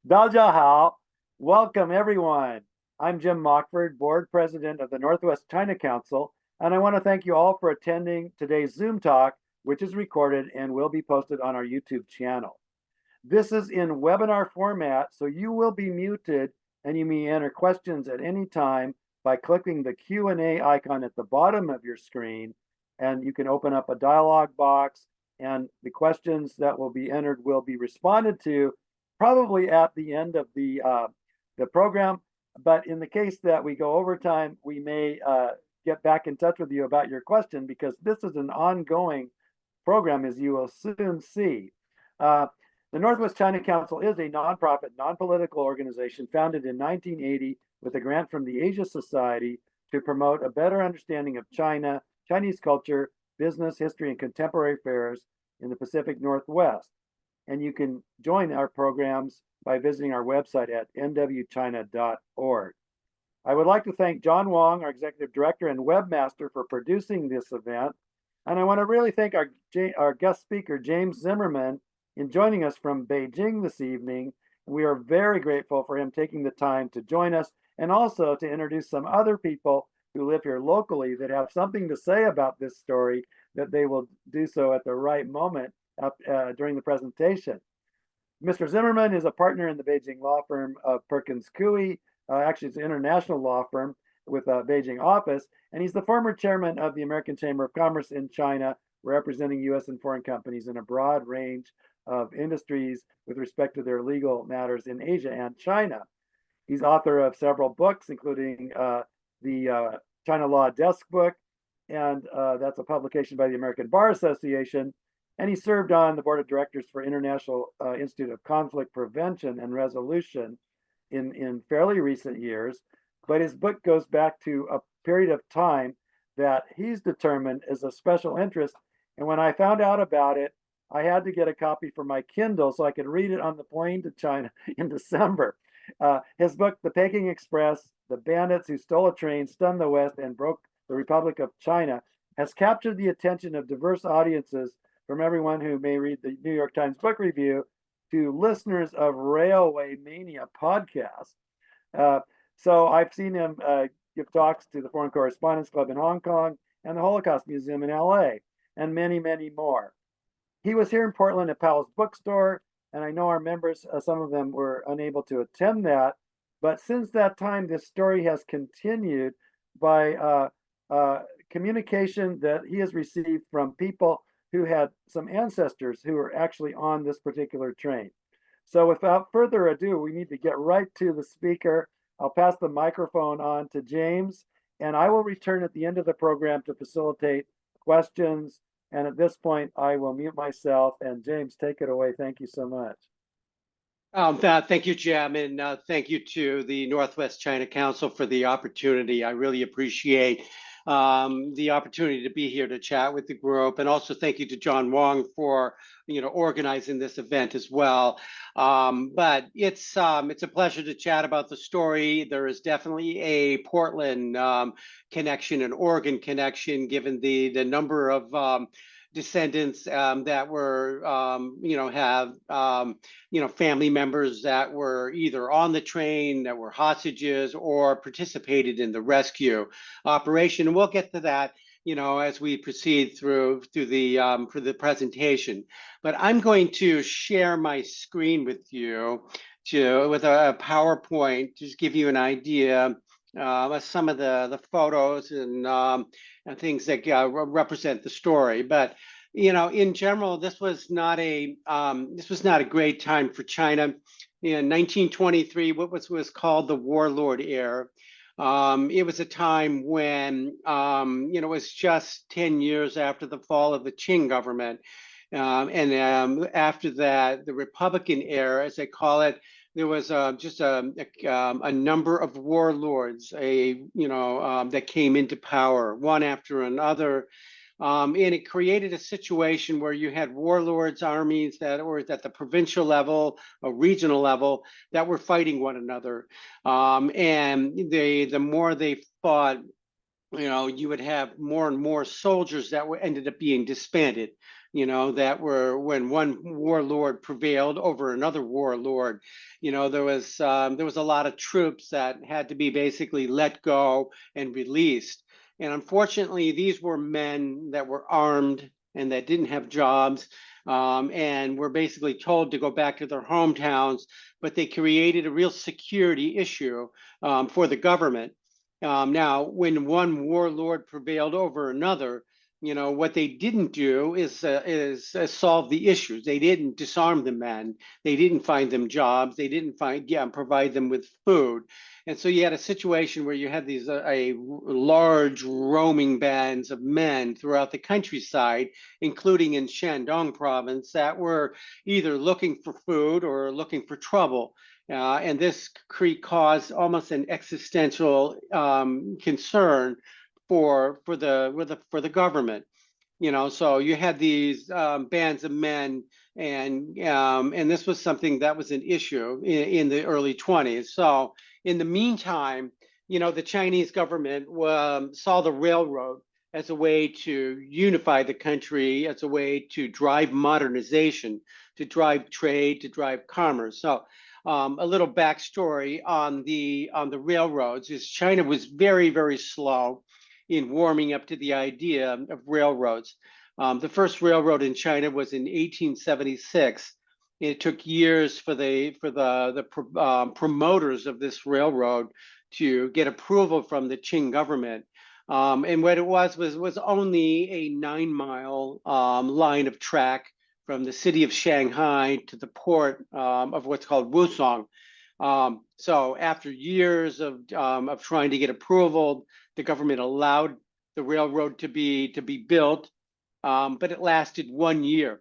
Dajiahao, welcome everyone. I'm Jim Mockford, Board President of the Northwest China Council, and I want to thank you all for attending today's Zoom talk, which is recorded and will be posted on our YouTube channel. This is in webinar format, so you will be muted and you may enter questions at any time by clicking the Q&A icon at the bottom of your screen, and you can open up a dialog box and the questions that will be entered will be responded to probably at the end of the program. But in the case that we go over time, we may get back in touch with you about your question because this is an ongoing program, as you will soon see. The Northwest China Council is a nonprofit, non-political organization founded in 1980 with a grant from the Asia Society to promote a better understanding of China, Chinese culture, business, history, and contemporary affairs in the Pacific Northwest. And you can join our programs by visiting our website at nwchina.org. I would like to thank John Wong, our executive director and webmaster, for producing this event. And I want to really thank our guest speaker, James Zimmerman, in joining us from Beijing this evening. We are very grateful for him taking the time to join us and also to introduce some other people who live here locally that have something to say about this story, that they will do so at the right moment during the presentation. Mr. Zimmerman is a partner in the Beijing law firm of Perkins Coie. Actually, it's an international law firm with a Beijing office, and he's the former chairman of the American Chamber of Commerce in China, representing U.S. and foreign companies in a broad range of industries with respect to their legal matters in Asia and China. He's author of several books, including the China Law Desk Book, and that's a publication by the American Bar Association. And he served on the board of directors for International Institute of Conflict Prevention and Resolution in fairly recent years. But his book goes back to a period of time that he's determined is of special interest. And when I found out about it, I had to get a copy for my Kindle so I could read it on the plane to China in December. His book, The Peking Express, The Bandits Who Stole a Train, Stunned the West, and Broke the Republic of China, has captured the attention of diverse audiences, from everyone who may read the New York Times Book Review to listeners of Railway Mania podcast. So I've seen him give talks to the Foreign Correspondents Club in Hong Kong and the Holocaust Museum in LA, and many, many more. He was here in Portland at Powell's Bookstore, and I know our members, some of them were unable to attend that. But since that time, this story has continued by communication that he has received from people who had some ancestors who were actually on this particular train. So without further ado, we need to get right to the speaker. I'll pass the microphone on to James, and I will return at the end of the program to facilitate questions. And at this point, I will mute myself. And James, take it away. Thank you so much. Thank you, Jim, and thank you to the Northwest China Council for the opportunity. I really appreciate the opportunity to be here to chat with the group, and also thank you to John Wong for organizing this event as well. But it's a pleasure to chat about the story. There is definitely a Portland connection, an Oregon connection, given the number of descendants that were have family members that were either on the train, that were hostages, or participated in the rescue operation. And we'll get to that as we proceed through the for the presentation. But I'm going to share my screen with you with a PowerPoint, just give you an idea of some of the photos and things that represent the story. But in general, this was not a great time for China. In 1923, what was called the warlord era. It was a time when it was just 10 years after the fall of the Qing government, and after that, the Republican era, as they call it. There was just a number of warlords, that came into power, one after another, and it created a situation where you had warlords, armies that were at the provincial level, or regional level, that were fighting one another, and the more they fought, you would have more and more soldiers that ended up being disbanded. that were when one warlord prevailed over another warlord. There was a lot of troops that had to be basically let go and released. And unfortunately, these were men that were armed and that didn't have jobs, and were basically told to go back to their hometowns. But they created a real security issue for the government. Now, when one warlord prevailed over another, what they didn't do is solve the issues. They didn't disarm the men. They didn't find them jobs. They didn't provide them with food. And so you had a situation where you had these a large roaming bands of men throughout the countryside, including in Shandong province, that were either looking for food or looking for trouble. And this caused almost an existential concern for the government. So you had these bands of men, and this was something that was an issue in the early 20s. So in the meantime, the Chinese government saw the railroad as a way to unify the country, as a way to drive modernization, to drive trade, to drive commerce. So a little backstory on the railroads is China was very, very slow in warming up to the idea of railroads. The first railroad in China was in 1876. It took years for the promoters of this railroad to get approval from the Qing government. And what it was only a 9-mile line of track from the city of Shanghai to the port of what's called Wusong. So after years of trying to get approval, the government allowed the railroad to be built, but it lasted 1 year.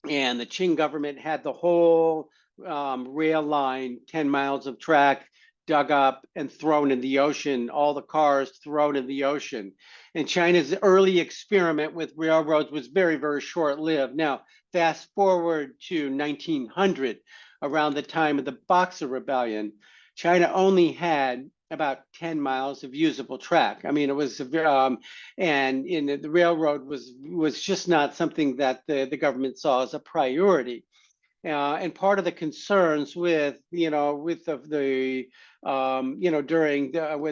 And the Qing government had the whole rail line, 10 miles of track, dug up and thrown in the ocean, all the cars thrown in the ocean. And China's early experiment with railroads was very, very short lived. Now, fast forward to 1900, around the time of the Boxer Rebellion, China only had about 10 miles of usable track. I mean, it was and the railroad was just not something that the government saw as a priority. And part of the concerns during when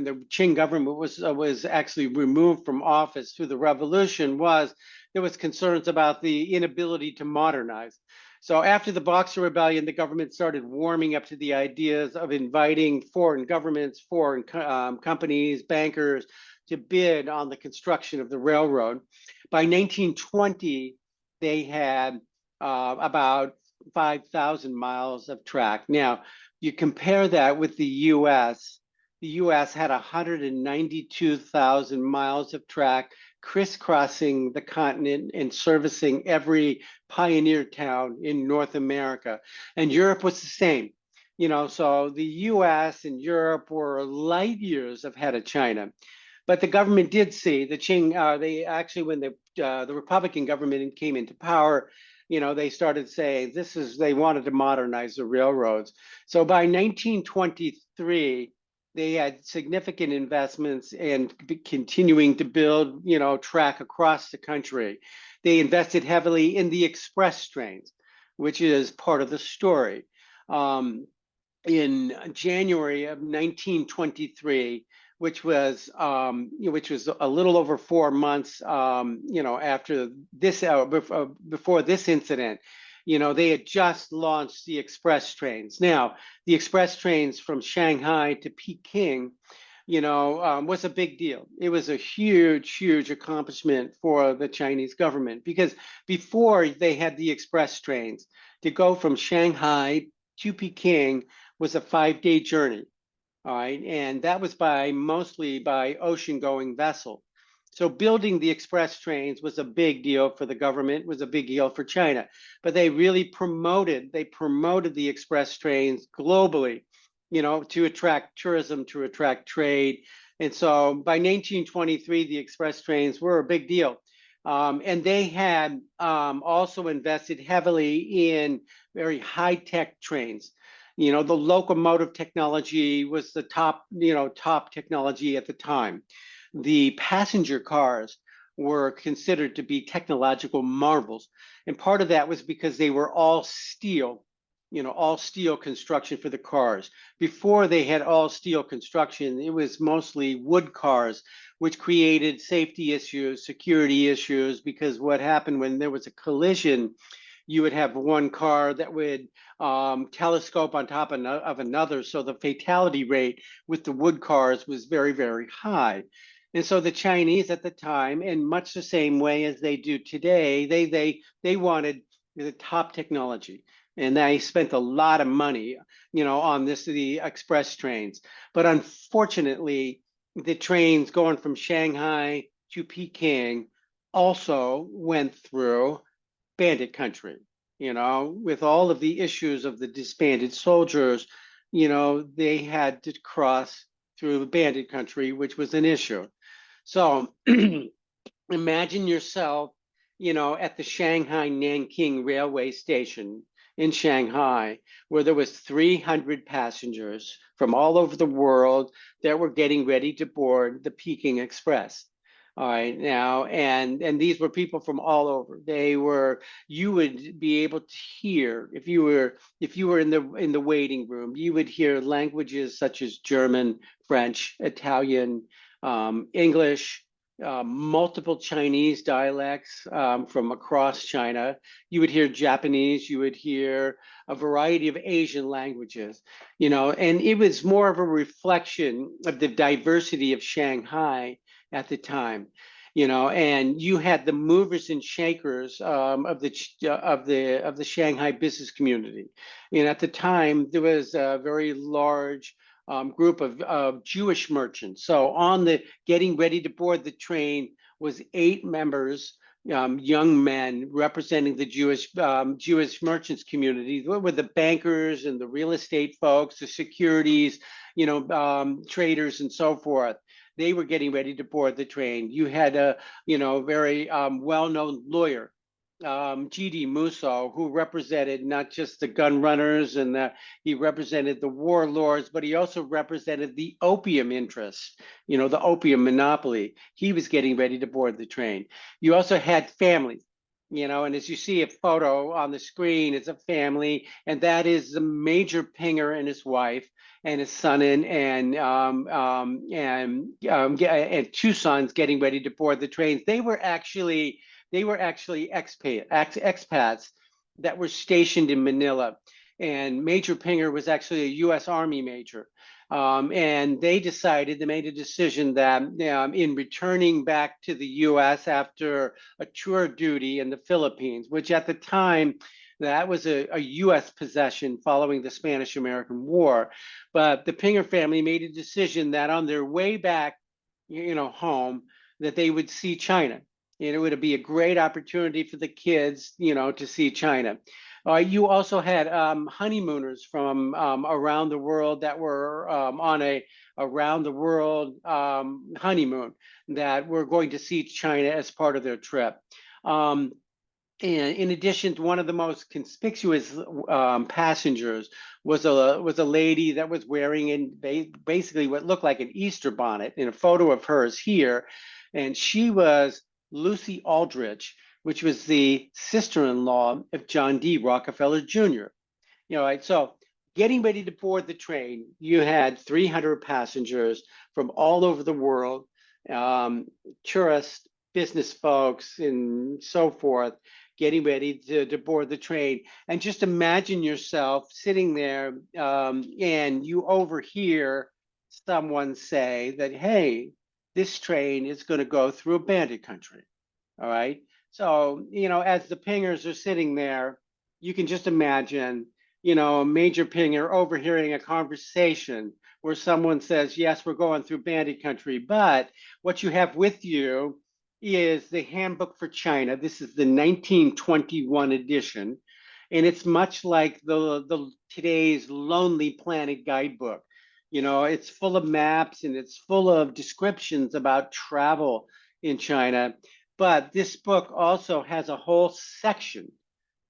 the Qing government was actually removed from office through the revolution was there was concerns about the inability to modernize. So after the Boxer Rebellion, the government started warming up to the ideas of inviting foreign governments, foreign companies, bankers to bid on the construction of the railroad. By 1920, they had about 5,000 miles of track. Now, you compare that with the US. The US had 192,000 miles of track crisscrossing the continent and servicing every pioneer town in North America. And Europe was the same. So the US and Europe were light years ahead of China. But the government did see the Qing, they actually, when the Republican government came into power, they started saying they wanted to modernize the railroads. So by 1923, they had significant investments and continuing to build, track across the country. They invested heavily in the express trains, which is part of the story. In January of 1923, which was a little over 4 months, after this, before this incident, they had just launched the express trains. Now, the express trains from Shanghai to Peking, was a big deal. It was a huge, huge accomplishment for the Chinese government because before they had the express trains, to go from Shanghai to Peking was a 5-day journey. All right, and that was mostly by ocean-going vessel. So building the express trains was a big deal for the government, was a big deal for China. But they really promoted the express trains globally, to attract tourism, to attract trade. And so by 1923, the express trains were a big deal. And they had also invested heavily in very high-tech trains. The locomotive technology was the top technology at the time. The passenger cars were considered to be technological marvels. And part of that was because they were all steel, all steel construction for the cars. Before they had all steel construction, it was mostly wood cars, which created safety issues, security issues, because what happened when there was a collision, you would have one car that would telescope on top of another. So the fatality rate with the wood cars was very, very high. And so the Chinese at the time, in much the same way as they do today, they wanted the top technology, and they spent a lot of money, on the express trains. But unfortunately, the trains going from Shanghai to Peking also went through bandit country, with all of the issues of the disbanded soldiers, they had to cross through bandit country, which was an issue. So imagine yourself, at the Shanghai Nanking railway station in Shanghai, where there was 300 passengers from all over the world that were getting ready to board the Peking Express. All right, now, and these were people from all over. You would be able to hear, if you were in the waiting room, you would hear languages such as German, French, Italian, English, multiple Chinese dialects from across China. You would hear Japanese, you would hear a variety of Asian languages, and it was more of a reflection of the diversity of Shanghai at the time. And you had the movers and shakers of the Shanghai business community. And at the time, there was a very large group of Jewish merchants. So on the getting ready to board the train was 8 members, young men representing the Jewish merchants community. With the bankers and the real estate folks, the securities, traders and so forth. They were getting ready to board the train. You had a very well-known lawyer, G.D. Musso, who represented not just the gun runners he represented the warlords, but he also represented the opium interests, the opium monopoly. He was getting ready to board the train. You also had families, and as you see a photo on the screen, it's a family, and that is the Major Pinger and his wife and his son and 2 sons getting ready to board the trains. They were actually expats that were stationed in Manila. And Major Pinger was actually a U.S. Army major. And they made a decision that in returning back to the U.S. after a tour of duty in the Philippines, which at the time, that was a U.S. possession following the Spanish-American War. But the Pinger family made a decision that on their way back, home, that they would see China. And it would be a great opportunity for the kids, to see China. You also had honeymooners from around the world that were on a around the world honeymoon that were going to see China as part of their trip. And in addition, one of the most conspicuous passengers was a lady that was wearing basically what looked like an Easter bonnet in a photo of hers here, and she was Lucy Aldrich, which was the sister-in-law of John D. Rockefeller Jr. Right? So getting ready to board the train, you had 300 passengers from all over the world, tourists, business folks, and so forth, getting ready to board the train. And just imagine yourself sitting there and you overhear someone say that, hey, this train is going to go through a bandit country. All right. So, as the pingers are sitting there, you can just imagine, a Major Pinger overhearing a conversation where someone says, yes, we're going through bandit country, but what you have with you is the Handbook for China. This is the 1921 edition, and it's much like the today's Lonely Planet guidebook. It's full of maps and it's full of descriptions about travel in China. But this book also has a whole section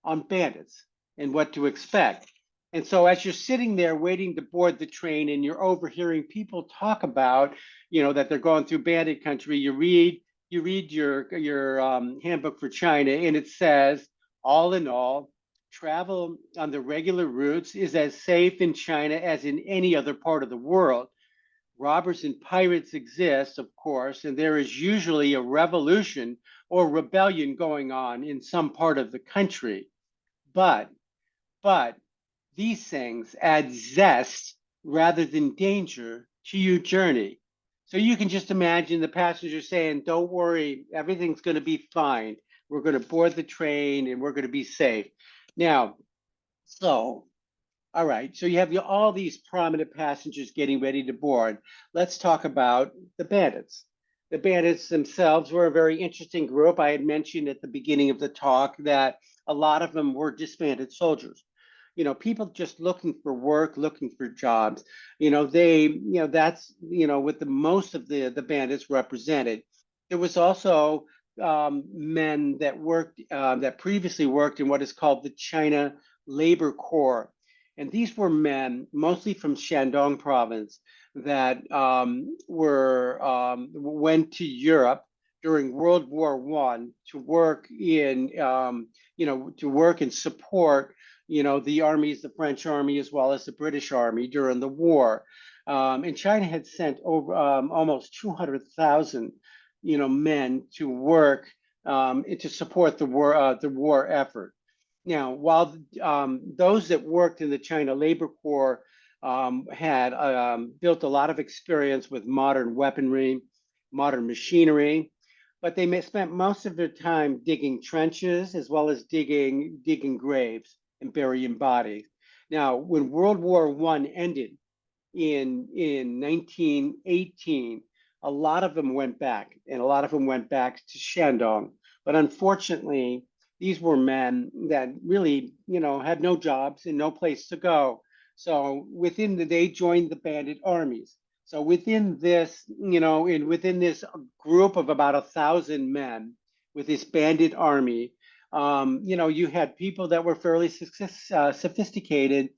on bandits and what to expect. And so as you're sitting there waiting to board the train and you're overhearing people talk about, that they're going through bandit country, you read you read your handbook for China, and it says, all in all, travel on the regular routes is as safe in China as in any other part of the world. Robbers and pirates exist, of course, and there is usually a revolution or rebellion going on in some part of the country. But but these things add zest rather than danger to your journey. So you can just imagine the passenger saying, don't worry, everything's going to be fine. We're going to board the train and we're going to be safe. Now, so all right, so you have all these prominent passengers getting ready to board. Let's talk about the bandits. The bandits themselves were a very interesting group. I had mentioned at the beginning of the talk that a lot of them were disbanded soldiers. People just looking for work, looking for jobs. That's what the most of the bandits represented. There was also men that worked that previously worked in what is called the China Labor Corps, and these were men, mostly from Shandong province, that went to Europe during World War I to work to work and support, the armies, the French army, as well as the British army during the war. And China had sent over almost 200,000, men to work to support the war effort. Now, while those that worked in the China Labor Corps had built a lot of experience with modern weaponry, modern machinery, but they spent most of their time digging trenches as well as digging graves and burying bodies. Now, when World War I ended in 1918, a lot of them went back, and a lot of them went back to Shandong. But unfortunately, these were men that really, had no jobs and no place to go. So they joined the bandit armies. So within this, within this group of about 1,000 men with this bandit army, you had people that were fairly sophisticated,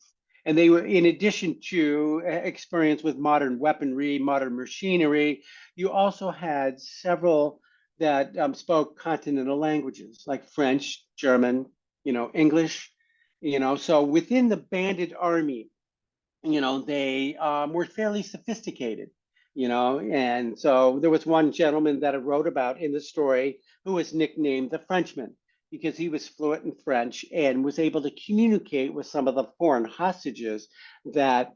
and they were, in addition to experience with modern weaponry, modern machinery, you also had several that spoke continental languages like French, German, English. So within the bandit army, they were fairly sophisticated, and so there was one gentleman that I wrote about in the story who was nicknamed the Frenchman because he was fluent in French and was able to communicate with some of the foreign hostages that,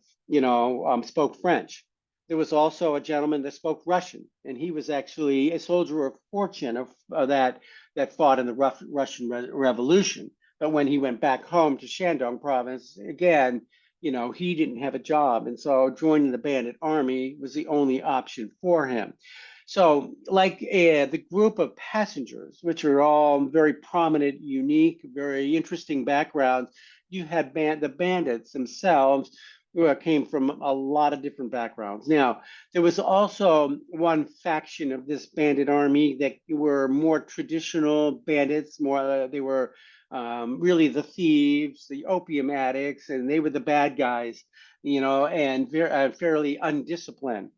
spoke French. There was also a gentleman that spoke Russian, and he was actually a soldier of fortune that fought in the Russian Revolution. But when he went back home to Shandong province, again, he didn't have a job. And so joining the bandit army was the only option for him. So, like the group of passengers, which are all very prominent, unique, very interesting backgrounds, you had the bandits themselves who came from a lot of different backgrounds. Now, there was also one faction of this bandit army that were more traditional bandits, they were really the thieves, the opium addicts, and they were the bad guys, and fairly undisciplined.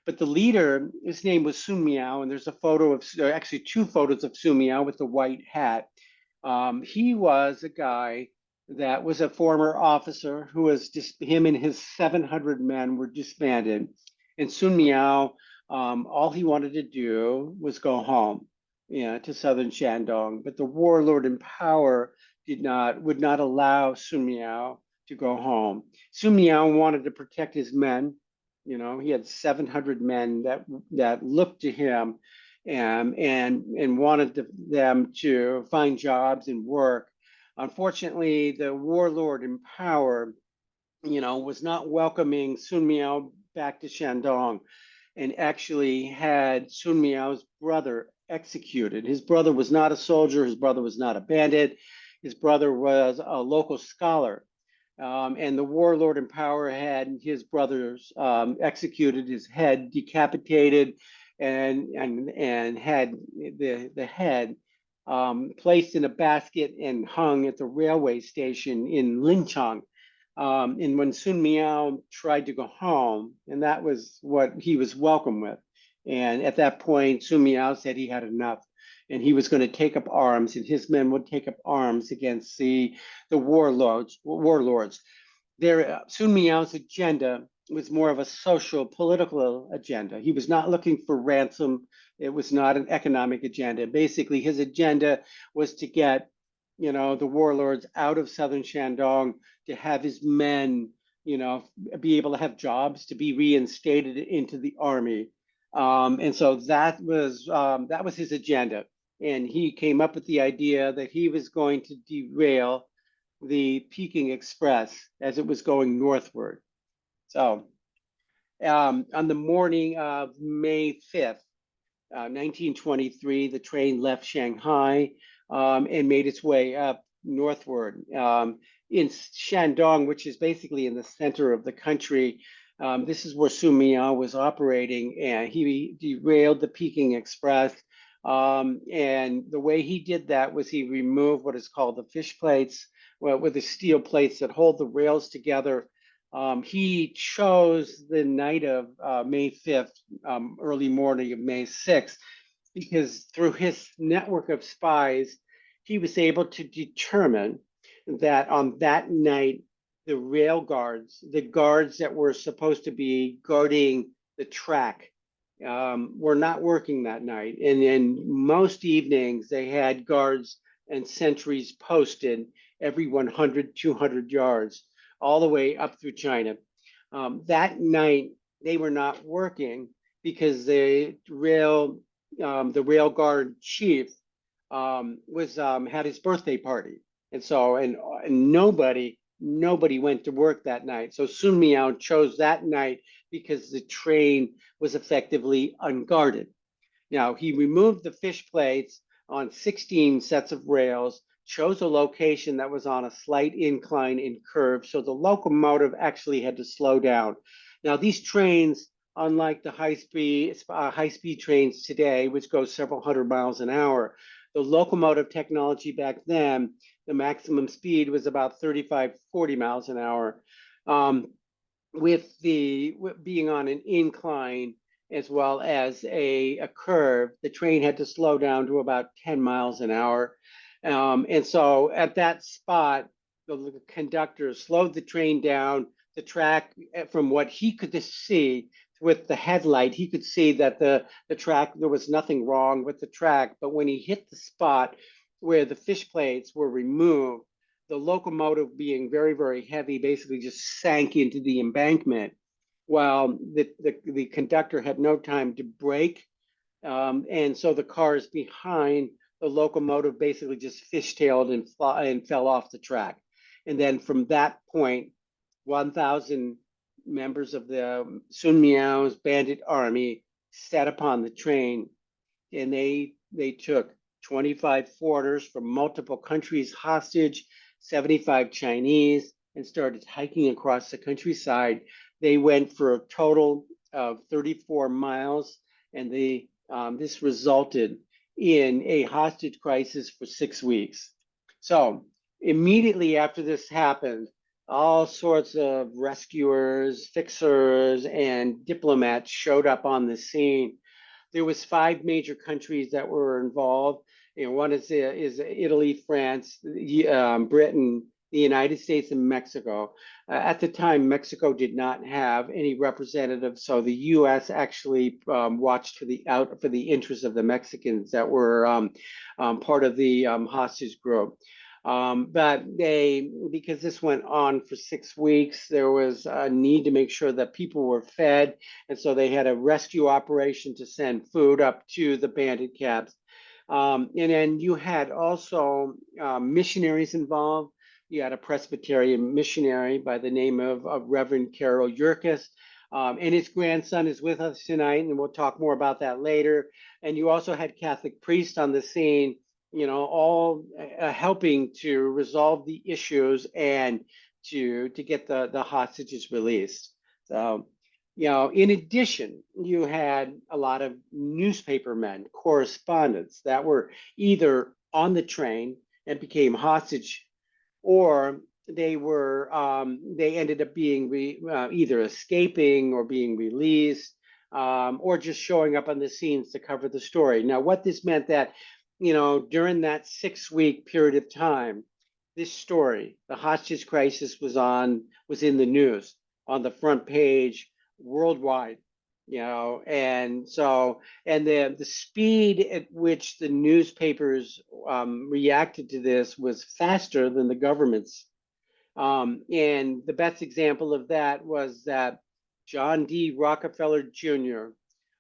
But the leader, his name was Sun Miao, and there's a photo of, actually two photos of Sun Miao with the white hat. He was a guy that was a former officer who was just, him and his 700 men were disbanded. And Sun Miao, all he wanted to do was go home, to southern Shandong. But the warlord in power would not allow Sun Miao to go home. Sun Miao wanted to protect his men. He had 700 men that looked to him and wanted them to find jobs and work. Unfortunately, the warlord in power, was not welcoming Sun Miao back to Shandong, and actually had Sun Miao's brother executed. His brother was not a soldier. His brother was not a bandit. His brother was a local scholar. And the warlord in power had his brothers executed, his head decapitated, and had the head placed in a basket and hung at the railway station in Linchang. And when Sun Miao tried to go home, and that was what he was welcome with, And at that point, Sun Miao said he had enough, and he was going to take up arms, and his men would take up arms against the warlords. Sun Miao's agenda was more of a social political agenda. He was not looking for ransom. It was not an economic agenda. Basically, his agenda was to get, the warlords out of southern Shandong, to have his men, be able to have jobs, to be reinstated into the army. And so that was his agenda. And he came up with the idea that he was going to derail the Peking Express as it was going northward. So on the morning of May 5th, 1923, the train left Shanghai and made its way up northward. In Shandong, which is basically in the center of the country, this is where Sun Miao was operating, and he derailed the Peking Express. And the way he did that was he removed what is called the fish plates, well, with the steel plates that hold the rails together. He chose the night of May 5th, early morning of May 6th, because through his network of spies, he was able to determine that on that night, the guards that were supposed to be guarding the track, were not working that night. And in most evenings, they had guards and sentries posted every 100, 200 yards, all the way up through China. That night, they were not working because the rail guard chief was had his birthday party, and nobody went to work that night. So Sun Miao chose that night because the train was effectively unguarded. Now, he removed the fish plates on 16 sets of rails, chose a location that was on a slight incline and curve, so the locomotive actually had to slow down. Now, these trains, unlike the high-speed trains today, which go several hundred miles an hour, the locomotive technology back then, the maximum speed was about 35, 40 miles an hour. With being on an incline as well as a curve, the train had to slow down to about 10 miles an hour. And so at that spot, the conductor slowed the train down. The track, from what he could see with the headlight, he could see that the track, there was nothing wrong with the track. But when he hit the spot where the fish plates were removed, the locomotive, being very, very heavy, basically just sank into the embankment, while the conductor had no time to brake. And so the cars behind the locomotive basically just fishtailed and fell off the track. And then from that point, 1,000 members of the Sun Miao's bandit army set upon the train, and they took 25 foreigners from multiple countries hostage, 75 Chinese, and started hiking across the countryside. They went for a total of 34 miles, and this resulted in a hostage crisis for 6 weeks. So immediately after this happened, all sorts of rescuers, fixers, and diplomats showed up on the scene. There was 5 major countries that were involved. One is Italy, France, Britain, the United States, and Mexico. At the time, Mexico did not have any representatives, so the U.S. actually watched for the interests of the Mexicans that were part of the hostage group. But because this went on for 6 weeks, there was a need to make sure that people were fed. And so they had a rescue operation to send food up to the bandit camps. And then you had also missionaries involved. You had a Presbyterian missionary by the name of Reverend Carol Yerkes. And his grandson is with us tonight, and we'll talk more about that later. And you also had Catholic priests on the scene, all helping to resolve the issues and to get the hostages released. So, in addition, you had a lot of newspaper men, correspondents that were either on the train and became hostage, or they ended up being either escaping or being released. or just showing up on the scenes to cover the story. Now, what this meant that, during that 6 week period of time, this story, the hostage crisis, was in the news on the front page worldwide. And the speed at which the newspapers reacted to this was faster than the government's. And the best example of that was that John D. Rockefeller Jr.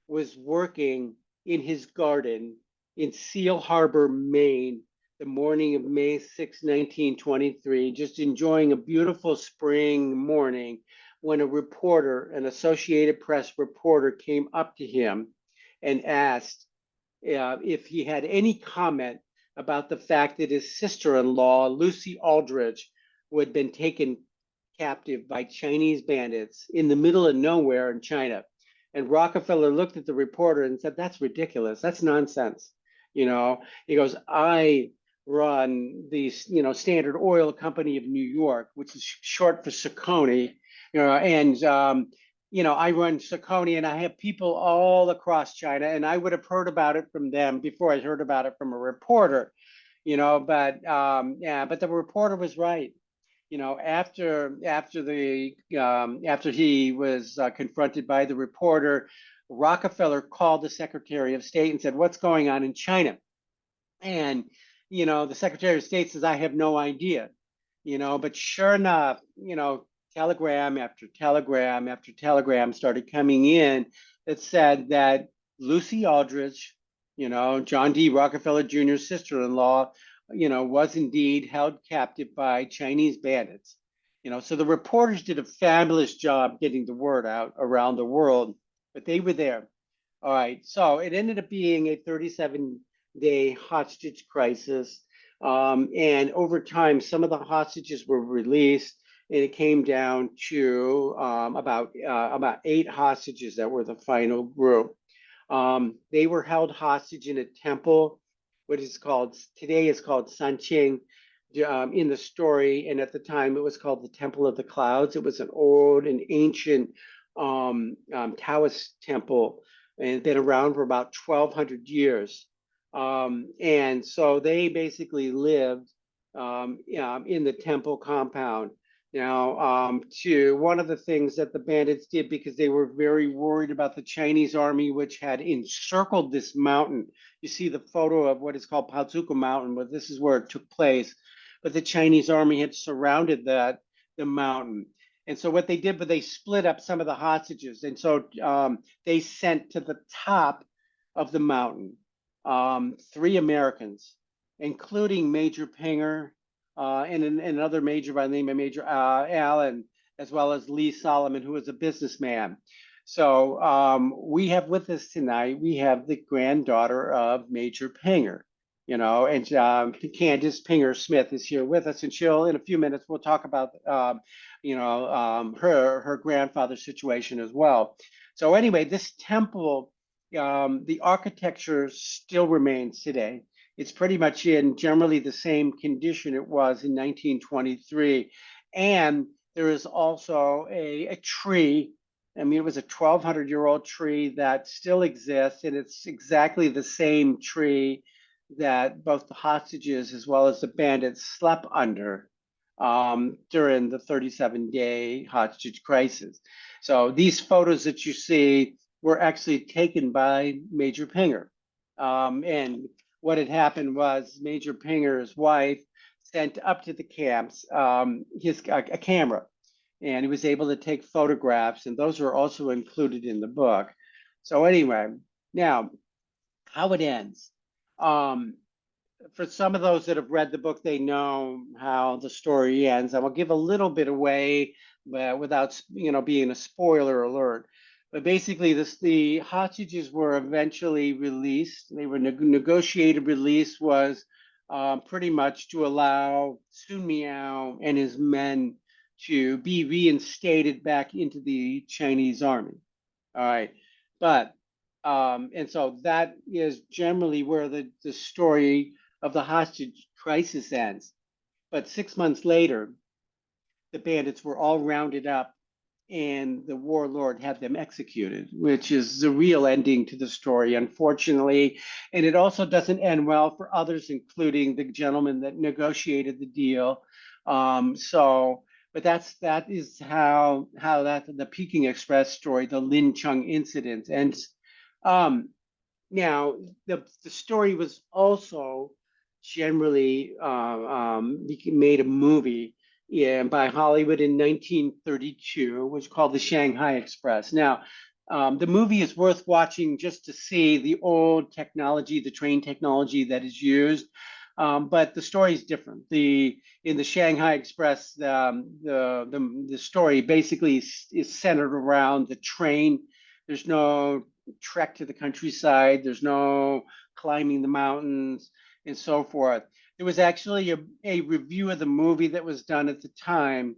was working in his garden in Seal Harbor, Maine, the morning of May 6, 1923, just enjoying a beautiful spring morning when a reporter, an Associated Press reporter, came up to him and asked if he had any comment about the fact that his sister-in-law, Lucy Aldrich, who had been taken captive by Chinese bandits in the middle of nowhere in China. And Rockefeller looked at the reporter and said, "That's ridiculous. That's nonsense." He goes, "I run the Standard Oil Company of New York, which is short for Saucony, and I run Saucony, and I have people all across China, and I would have heard about it from them before I heard about it from a reporter, but the reporter was right. After he was confronted by the reporter, Rockefeller called the Secretary of State and said, "What's going on in China?" And the Secretary of State says, "I have no idea." But sure enough, telegram after telegram after telegram started coming in that said that Lucy Aldrich, John D. Rockefeller Jr.'s sister-in-law, was indeed held captive by Chinese bandits. So the reporters did a fabulous job getting the word out around the world, but they were there. All right, so it ended up being a 37-day hostage crisis. And over time, some of the hostages were released, and it came down to about 8 hostages that were the final group. They were held hostage in a temple, what is called today is called Sanqing, in the story, and at the time it was called the Temple of the Clouds. It was an old and ancient Taoist temple, and been around for about 1,200 years. And so they basically lived in the temple compound. Now, one of the things that the bandits did, because they were very worried about the Chinese army, which had encircled this mountain. You see the photo of what is called Paozuka Mountain, but this is where it took place. But the Chinese army had surrounded the mountain. And so what they did, but they split up some of the hostages. And so they sent to the top of the mountain 3 Americans, including Major Pinger, and another major by the name of Major Allen, as well as Lee Solomon, who was a businessman. So we have with us tonight, we have the granddaughter of Major Pinger, and Candace Pinger Smith is here with us, and she'll, in a few minutes, we'll talk about, her grandfather's situation as well. So anyway, this temple, the architecture still remains today. It's pretty much in generally the same condition it was in 1923. And there is also a tree. I mean, it was a 1,200-year-old tree that still exists, and it's exactly the same tree that both the hostages as well as the bandits slept under during the 37-day hostage crisis. So these photos that you see were actually taken by Major Pinger. And what had happened was Major Pinger's wife sent up to the camps a camera, and he was able to take photographs, and those are also included in the book. So anyway, now how it ends. For some of those that have read the book, they know how the story ends. I will give a little bit away without being a spoiler alert. But basically, the hostages were eventually released. They were negotiated release was pretty much to allow Sun Miao and his men to be reinstated back into the Chinese army. All right, but and so that is generally where the story of the hostage crisis ends. But 6 months later, the bandits were all rounded up and the warlord had them executed, which is the real ending to the story, unfortunately. And it also doesn't end well for others, including the gentleman that negotiated the deal. But that is how that the Peking Express story, the Lin Chung incident, ends. Um, Now, the story was also generally made a movie, yeah, by Hollywood in 1932, which was called The Shanghai Express. Now, the movie is worth watching just to see the old technology, the train technology that is used. But the story is different. In the Shanghai Express, the story basically is centered around the train. There's no trek to the countryside. There's no climbing the mountains and so forth. There was actually a review of the movie that was done at the time,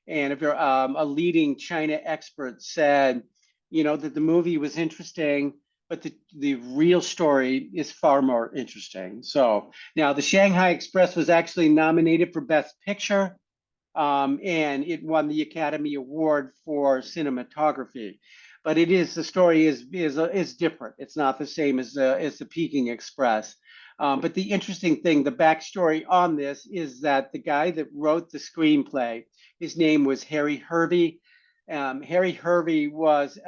and if you're a leading China expert said, that the movie was interesting, but the real story is far more interesting. So now the Shanghai Express was actually nominated for Best Picture, and it won the Academy Award for cinematography. But the story is different. It's not the same as the Peking Express. But the interesting thing, the backstory on this is that the guy that wrote the screenplay, his name was Harry Hervey. Harry Hervey was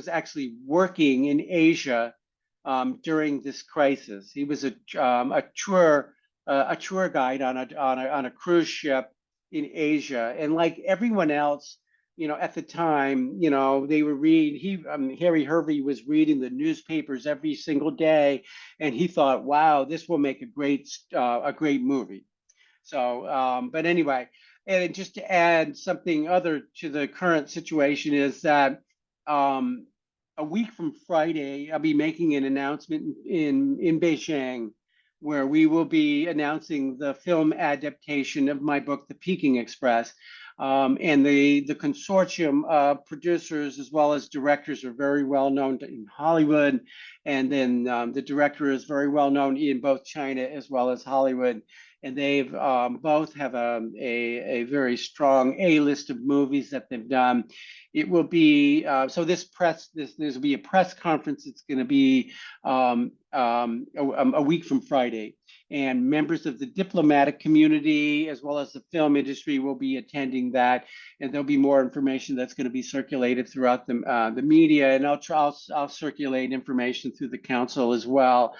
actually working in Asia during this crisis. He was a tour guide on a cruise ship in Asia, and like everyone else, at the time, they were Harry Hervey was reading the newspapers every single day, and he thought, wow, this will make a great movie. So, but anyway, and just to add something other to the current situation is that um, a week from Friday, I'll be making an announcement in Beijing, where we will be announcing the film adaptation of my book, The Peking Express. And the consortium of producers as well as directors are very well known in Hollywood, and then the director is very well known in both China as well as Hollywood, and they've both have a very strong A list of movies that they've done. It will be so this will be a press conference. It's going to be a week from Friday, and members of the diplomatic community as well as the film industry will be attending that, and there'll be more information that's going to be circulated throughout the media, and I'll circulate information through the council as well.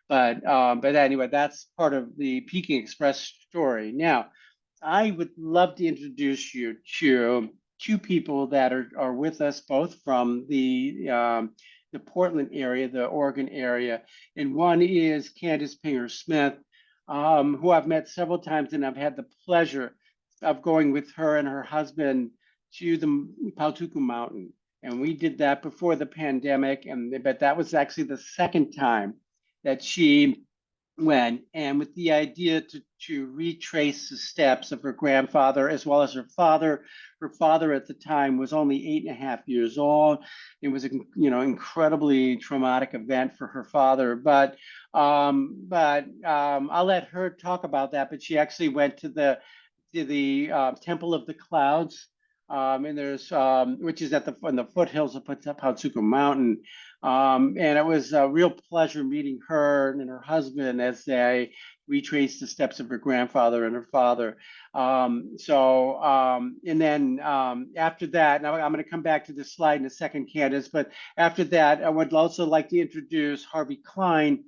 But anyway, that's part of the Peking Express story. Now, I would love to introduce you to two people that are with us, both from the Portland area, the Oregon area, and one is Candace Pinger Smith, who I've met several times, and I've had the pleasure of going with her and her husband to the Paltuku Mountain, and we did that before the pandemic, but that was actually the second time that she went, and with the idea to retrace the steps of her grandfather as well as her father. Her father at the time was only 8.5 years old. It was an incredibly traumatic event for her father. But I'll let her talk about that. But she actually went to the Temple of the Clouds, and there's which is in the foothills of Patsuku Mountain. And it was a real pleasure meeting her and her husband as they retraced the steps of her grandfather and her father. And then after that, now I'm going to come back to this slide in a second, Candace, but after that, I would also like to introduce Harvey Klein.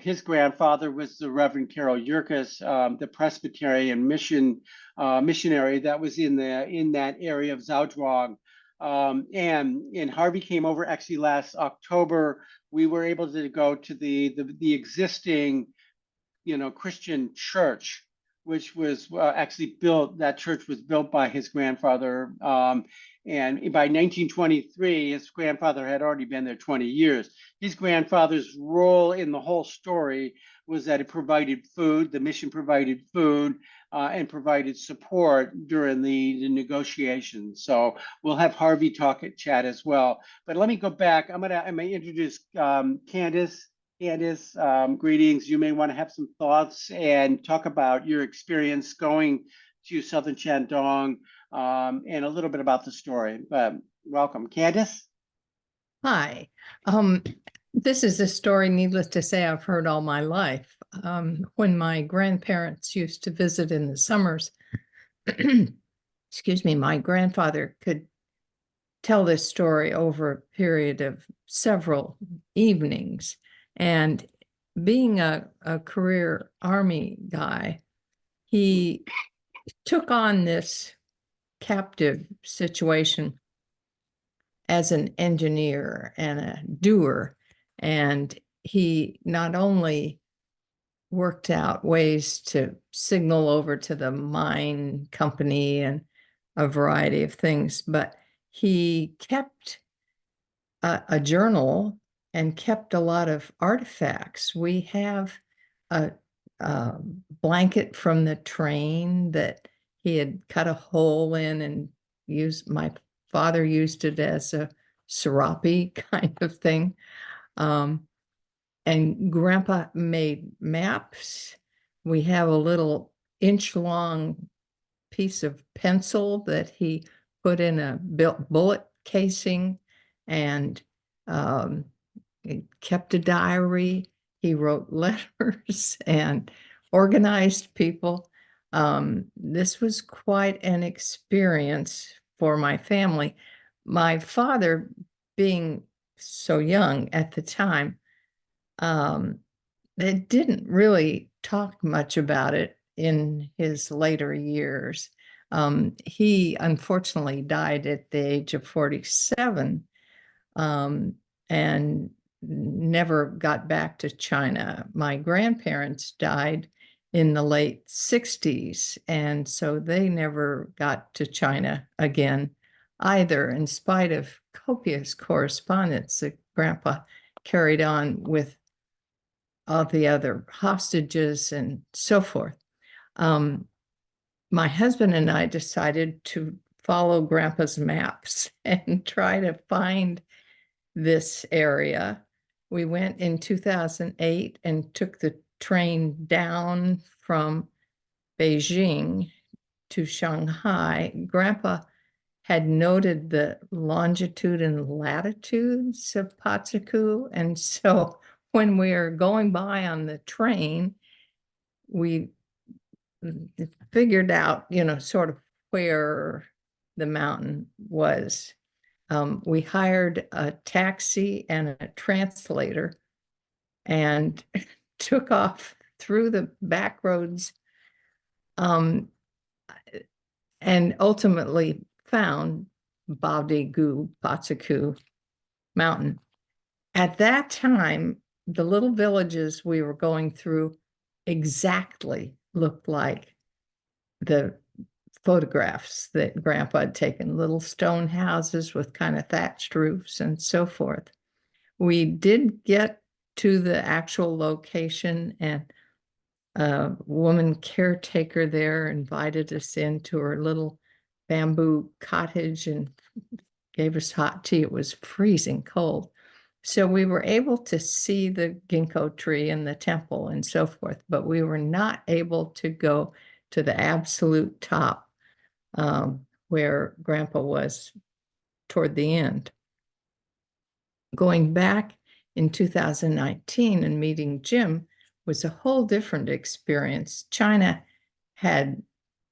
His grandfather was the Reverend Carol Yerkes, the Presbyterian missionary that was in that area of Zhaozhuang. And Harvey came over actually last October. We were able to go to the existing Christian church, which was actually built. That church was built by his grandfather, and by 1923, his grandfather had already been there 20 years. His grandfather's role in the whole story was that it provided food. The mission provided food and provided support during the negotiations. So we'll have Harvey talk at chat as well. But let me go back. I'm gonna introduce Candace. Candice, greetings. You may want to have some thoughts and talk about your experience going to Southern Shandong, and a little bit about the story. Welcome, Candace. Hi. Um, this is a story, needless to say, I've heard all my life. When my grandparents used to visit in the summers, excuse me, my grandfather could tell this story over a period of several evenings. And being a career Army guy, he took on this captive situation as an engineer and a doer. And he not only worked out ways to signal over to the mine company and a variety of things, but he kept a journal and kept a lot of artifacts. We have a, a blanket from the train that he had cut a hole in and used. My father used it as a serape kind of thing. And Grandpa made maps. We have a little inch-long piece of pencil that he put in a bullet casing, and he kept a diary. He wrote letters and organized people. This was quite an experience for my family. My father, being so young at the time, they didn't really talk much about it in his later years. He unfortunately died at the age of 47, and never got back to China. My grandparents died in the late 60s, and so they never got to China again either, in spite of copious correspondence that Grandpa carried on with all the other hostages and so forth. My husband and I decided to follow Grandpa's maps and try to find this area. We went in 2008 and took the train down from Beijing to Shanghai. Grandpa had noted the longitude and latitudes of Patsaku, and so when we were going by on the train, we figured out, sort of where the mountain was. We hired a taxi and a translator and took off through the back roads, and ultimately found Baodigu, Patsaku Mountain. At that time, the little villages we were going through exactly looked like the photographs that Grandpa had taken, little stone houses with kind of thatched roofs and so forth. We did get to the actual location, and a woman caretaker there invited us into her little bamboo cottage and gave us hot tea. It was freezing cold. So we were able to see the ginkgo tree and the temple and so forth, but we were not able to go to the absolute top, where Grandpa was toward the end. Going back in 2019 and meeting Jim was a whole different experience. China had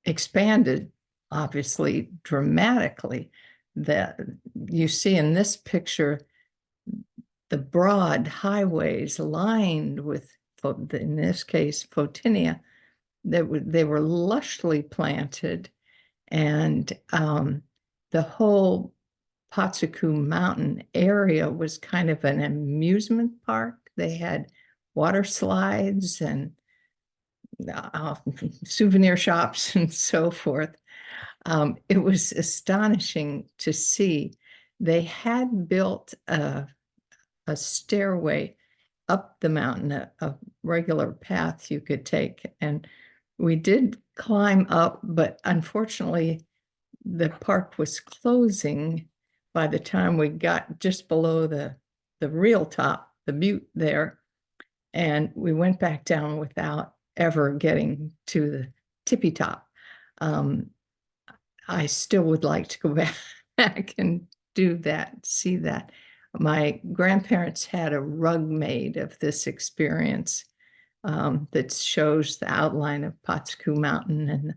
expanded, obviously, dramatically. That you see in this picture, the broad highways lined with, in this case, photinia, they were lushly planted, and the whole Patsaku Mountain area was kind of an amusement park. They had water slides and souvenir shops and so forth. It was astonishing to see. They had built a stairway up the mountain, a regular path you could take. And we did climb up, but unfortunately, the park was closing by the time we got just below the real top, the butte there. And we went back down without ever getting to the tippy top. I still would like to go back and do that, see that. My grandparents had a rug made of this experience that shows the outline of Patsku Mountain and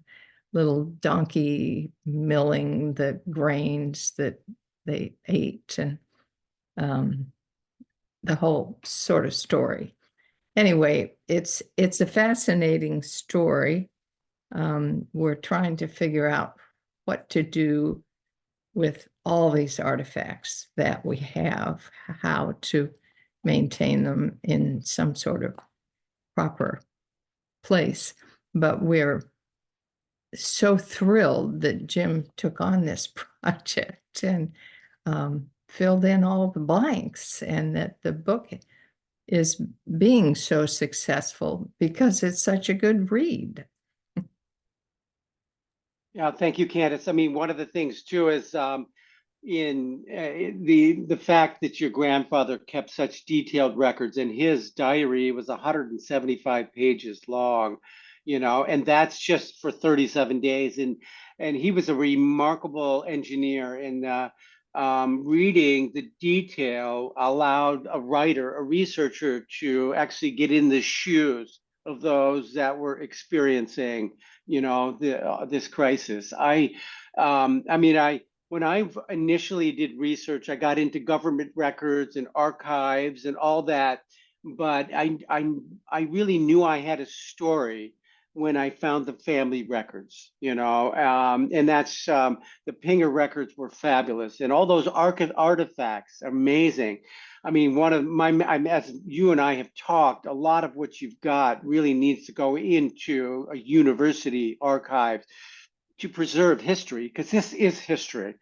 little donkey milling the grains that they ate and the whole sort of story. Anyway, it's a fascinating story. We're trying to figure out what to do with all these artifacts that we have, how to maintain them in some sort of proper place. But we're so thrilled that Jim took on this project and filled in all the blanks, and that the book is being so successful because it's such a good read. Yeah, thank you, Candace. I mean, one of the things too is in the fact that your grandfather kept such detailed records, and his diary was 175 pages long, and that's just for 37 days. And he was a remarkable engineer, and reading the detail allowed a writer, a researcher, to actually get in the shoes of those that were experiencing, this crisis. When I initially did research, I got into government records and archives and all that, but I really knew I had a story when I found the family records, and that's the Pinger records were fabulous, and all those artifacts, amazing. I mean, as you and I have talked, a lot of what you've got really needs to go into a university archive to preserve history, because this is history.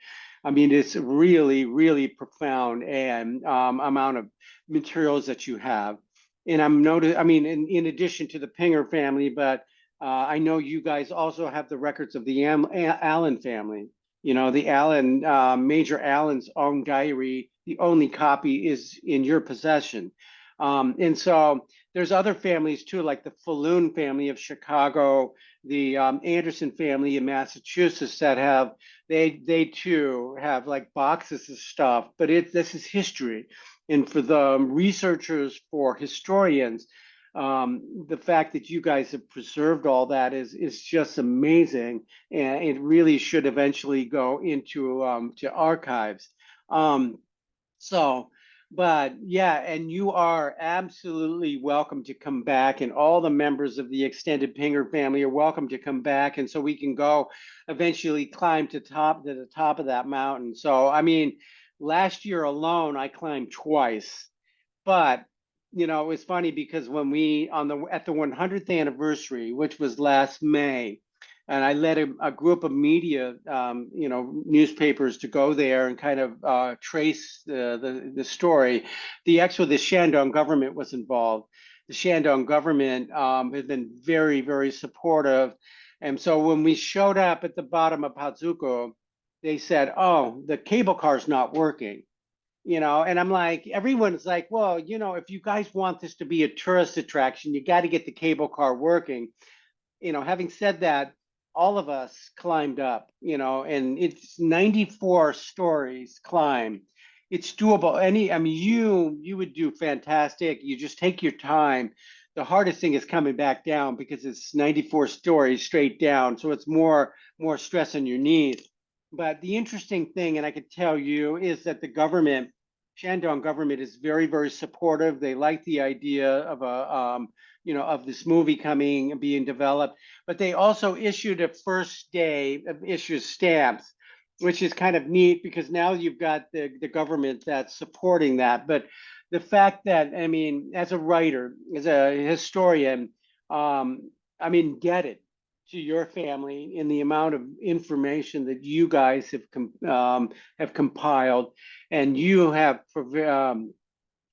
I mean, it's really, really profound and amount of materials that you have. And I mean, in addition to the Pinger family, but I know you guys also have the records of the Allen family. The Allen, Major Allen's own diary, the only copy is in your possession. And so there's other families too, like the Falloon family of Chicago, the Anderson family in Massachusetts, that have they too have like boxes of stuff. But this is history, and for the researchers, for historians, the fact that you guys have preserved all that is just amazing, and it really should eventually go into to archives. Um, so, but yeah, and you are absolutely welcome to come back, and all the members of the extended Pinger family are welcome to come back, and so we can go eventually climb to the top of that mountain. So, I mean, last year alone, I climbed twice, but it was funny because when we at the 100th anniversary, which was last May, and I led a group of media, newspapers to go there and kind of trace the story. The Shandong government was involved. The Shandong government has been very, very supportive. And so when we showed up at the bottom of Pazuko, they said, "Oh, the cable car's not working." And I'm like, everyone's like, well, if you guys want this to be a tourist attraction, you got to get the cable car working. Having said that, all of us climbed up, and it's 94 stories climb. It's doable. I mean, you would do fantastic. You just take your time. The hardest thing is coming back down because it's 94 stories straight down. So it's more stress on your knees. But the interesting thing, and I could tell you, is that the government, Shandong government, is very, very supportive. They like the idea of of this movie coming and being developed, but they also issued a first day of issue stamps, which is kind of neat because now you've got the government that's supporting that. But the fact that, I mean, as a writer, as a historian, I mean, get it to your family in the amount of information that you guys have compiled, and you have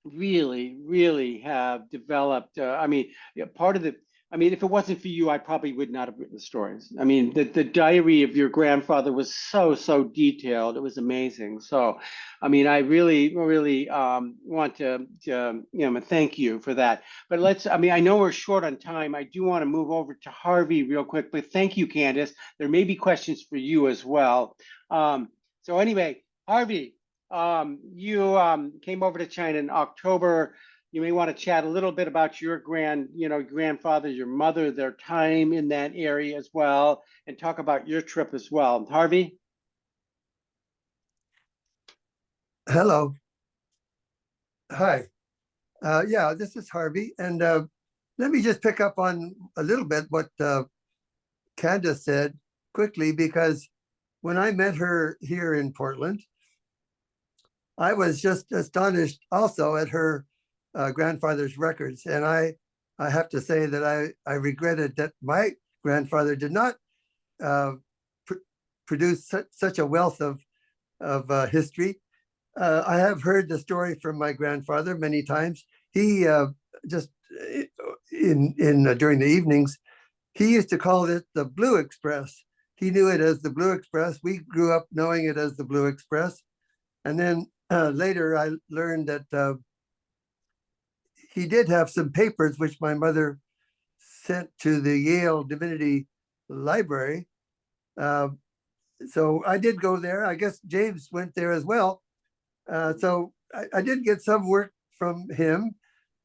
really, really have developed. I mean, part of the I mean, if it wasn't for you, I probably would not have written the stories. I mean, the diary of your grandfather was so detailed. It was amazing. So, I mean, I really want to thank you for that. But I mean, I know we're short on time. I do want to move over to Harvey real quick, but thank you, Candace. There may be questions for you as well. So anyway, Harvey, you came over to China in October. You may want to chat a little bit about your grandfather, your mother, their time in that area as well, and talk about your trip as well. Harvey? Hello. Hi. Yeah, this is Harvey. And let me just pick up on a little bit what Candace said quickly, because when I met her here in Portland, I was just astonished also at her grandfather's records. And I have to say that I regretted that my grandfather did not produce such a wealth of history. I have heard the story from my grandfather many times. He just during the evenings, he used to call it the Blue Express. He knew it as the Blue Express. We grew up knowing it as the Blue Express. And then later I learned that he did have some papers which my mother sent to the Yale Divinity Library. So I did go there. I guess James went there as well. So I did get some work from him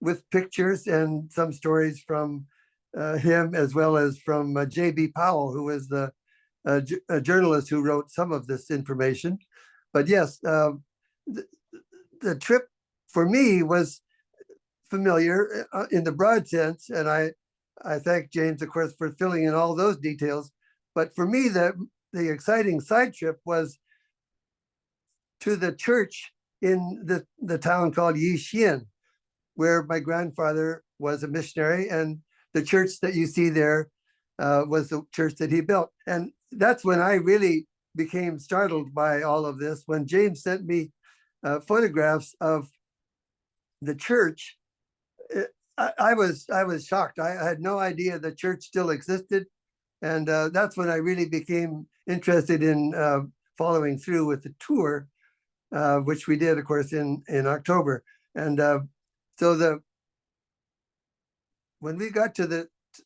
with pictures and some stories from him, as well as from J.B. Powell, who was a journalist who wrote some of this information. But yes, the trip for me was familiar in the broad sense. And I thank James, of course, for filling in all those details. But for me, the exciting side trip was to the church in the town called Yixin, where my grandfather was a missionary, and the church that you see there was the church that he built. And that's when I really became startled by all of this, when James sent me photographs of the church. I was shocked. I had no idea the church still existed. And that's when I really became interested in following through with the tour, which we did, of course, in October. And so when we got to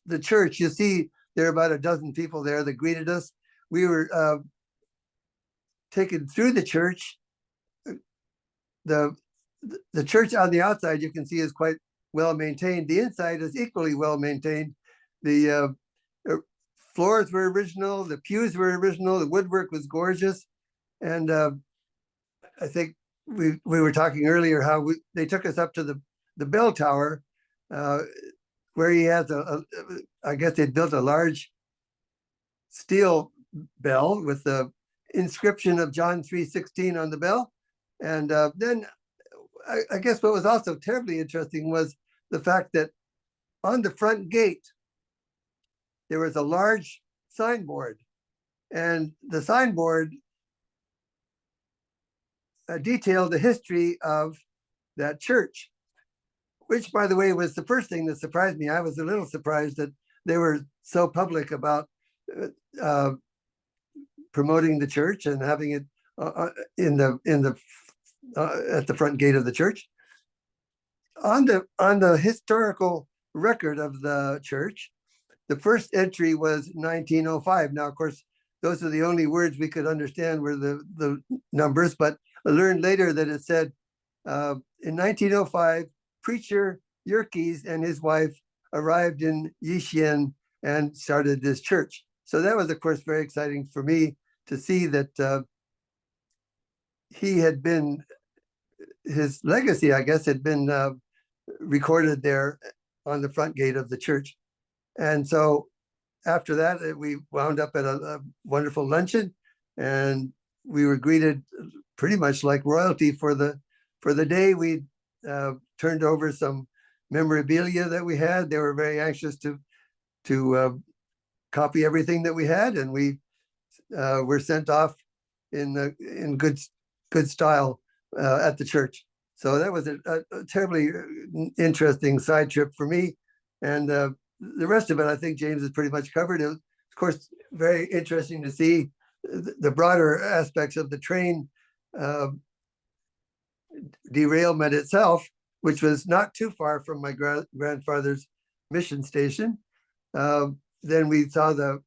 the church, you see there are about a dozen people there that greeted us. We were taken through the church. The church on the outside, you can see, is quite well maintained. The inside is equally well maintained. The floors were original, the pews were original, the woodwork was gorgeous. And I think we were talking earlier how they took us up to the bell tower, where he has I guess they built a large steel bell with the inscription of John 3:16 on the bell. And then I guess what was also terribly interesting was the fact that on the front gate, there was a large signboard, and the signboard detailed the history of that church, which, by the way, was the first thing that surprised me. I was a little surprised that they were so public about promoting the church and having it at the front gate of the church. On the historical record of the church, the first entry was 1905. Now, of course, those are the only words we could understand were the numbers, but I learned later that it said in 1905, preacher Yerkes and his wife arrived in Yixin and started this church. So that was, of course, very exciting for me to see that he had been, his legacy, I guess, had been recorded there on the front gate of the church. And so after that, we wound up at a wonderful luncheon, and we were greeted pretty much like royalty for the day. We turned over some memorabilia that we had. They were very anxious to copy everything that we had, and we were sent off in good style at the church. So that was a terribly interesting side trip for me. And the rest of it, I think James has pretty much covered. It was, of course, very interesting to see the broader aspects of the train derailment itself, which was not too far from my grandfather's mission station. Then we saw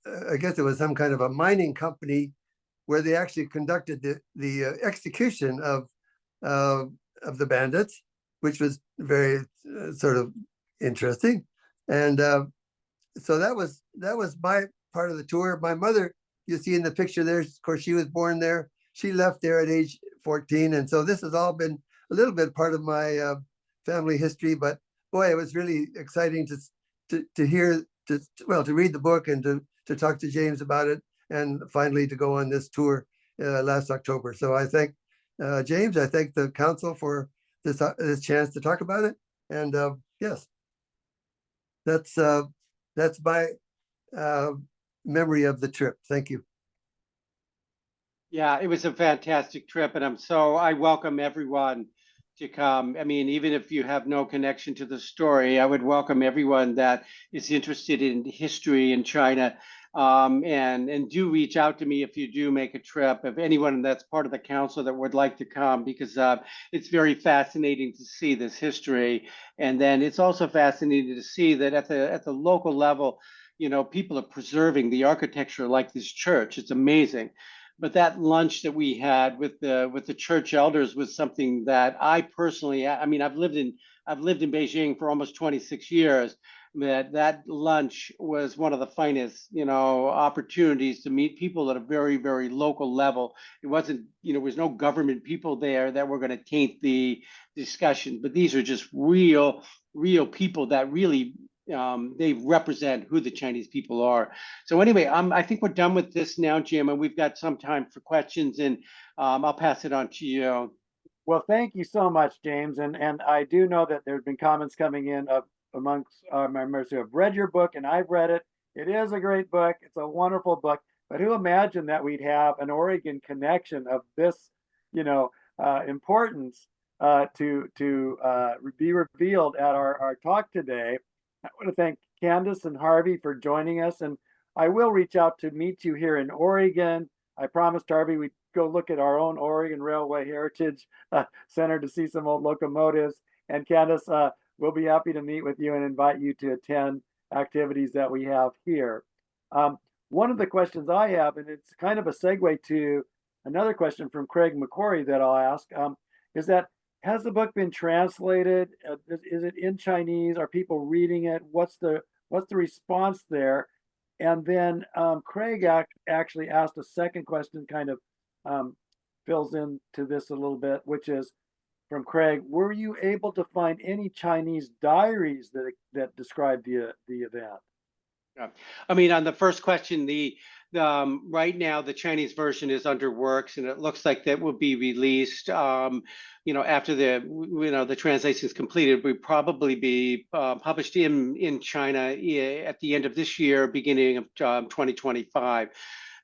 I guess it was some kind of a mining company where they actually conducted the execution of the bandits, which was very sort of interesting. And so that was my part of the tour. My mother, you see in the picture there, of course, she was born there. She left there at age 14. And so this has all been a little bit part of my family history. But boy, it was really exciting to hear, to read the book and to talk to James about it, and finally to go on this tour last October. So I thank James, I thank the council for this chance to talk about it. And yes, that's my memory of the trip. Thank you. Yeah, it was a fantastic trip, and I welcome everyone to come. I mean, even if you have no connection to the story, I would welcome everyone that is interested in history in China. And do reach out to me if you do make a trip, if anyone that's part of the council that would like to come, because it's very fascinating to see this history. And then it's also fascinating to see that at the local level, you know, people are preserving the architecture like this church. It's amazing. But that lunch that we had with the church elders was something that I personally, I mean, I've lived in Beijing for almost 26 years. That lunch was one of the finest, you know, opportunities to meet people at a very, very local level. It wasn't, you know, there was no government people there that were going to taint the discussion, but these are just real people that really they represent who the Chinese people are. So anyway, I think we're done with this now, Jim, and we've got some time for questions, and I'll pass it on to you. Well, thank you so much, James. And I do know that there have been comments coming in amongst our members who have read your book, and I've read it. It is a great book. It's a wonderful book. But who imagined that we'd have an Oregon connection of this, you know, importance to be revealed at our talk today? I want to thank Candace and Harvey for joining us, and I will reach out to meet you here in Oregon. I promised Harvey we'd go look at our own Oregon Railway Heritage Center to see some old locomotives. And Candace, we'll be happy to meet with you and invite you to attend activities that we have here. One of the questions I have, and it's kind of a segue to another question from Craig McCory that I'll ask, is that has the book been translated? Is it in Chinese? Are people reading it? What's the response there? And then Craig actually asked a second question, kind of fills into this a little bit, which is from Craig: were you able to find any Chinese diaries that describe the event? Yeah. I mean, on the first question, right now the Chinese version is under works, and it looks like that will be released. You know, after the translation is completed, will probably be published in China at the end of this year, beginning of 2025.